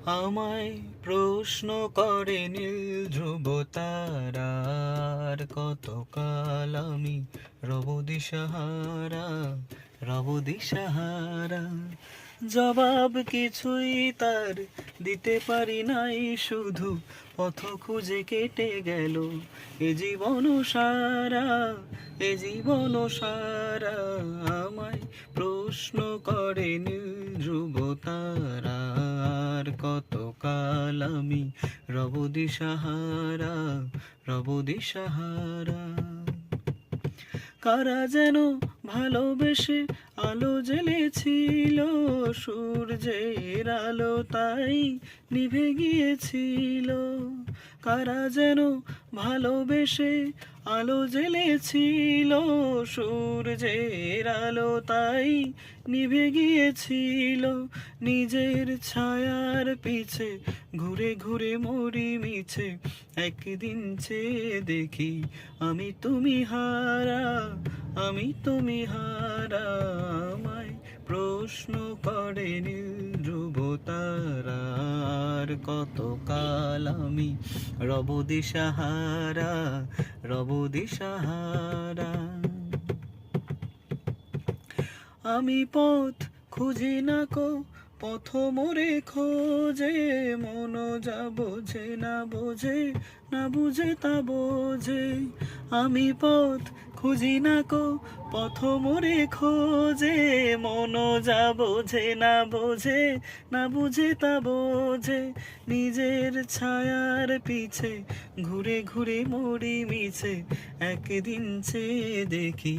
আমায় প্রশ্ন করে নীল ধ্রুব তারার, কতকাল আমি রব দিশাহারা, রব দিশাহারা। জবাব কিছুই তার দিতে পারি নাই, শুধু পথ খুঁজে কেটে গেল এ জীবন সারা, এ জীবন সারা। আমায় প্রশ্ন করে নীল ধ্রুব তারার, কতকাল আমি রব দিশাহারা, রব দিশাহারা। কারা যেন ভালোবেসে আলো জ্বেলেছিল, সূর্যের আলো তাই নিভে গিয়েছিল। কারা যেন ভালোবেসে আলো জ্বেলেছিল, সূর্যের আলো তাই নিভে গিয়েছিল। নিজের ছায়ার পিছে ঘুরে ঘুরে মরি মিছে, একদিন চেয়ে দেখি আমি তুমি হারা, আমি তুমি হারা। আমায় প্রশ্ন করে নীল ধ্রুব তারার, কতকাল আমি রব দিশাহারা, রব দিশাহারা। আমি পথ খুঁজি না কো, পথ মোরে খোঁজে, মন যা বোঝে না বোঝে, না বুঝে তা বোঝে। আমি পথ খুঁজি না কো, পথ মোরে খোঁজে, মন যা বোঝে না বোঝে, না বুঝে তা বোঝে। নিজের ছায়ার পিছে ঘুরে ঘুরে মরি মিছে, একদিন চেয়ে দেখি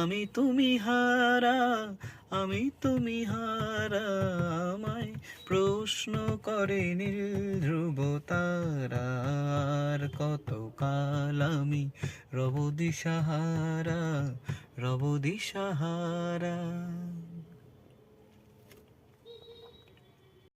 আমি তুমি হারা, আমি তুমি হারা। আমায় প্রশ্ন করে নীল ধ্রুব তারার, কতকাল আমি রব দিশাহারা, রব দিশাহারা।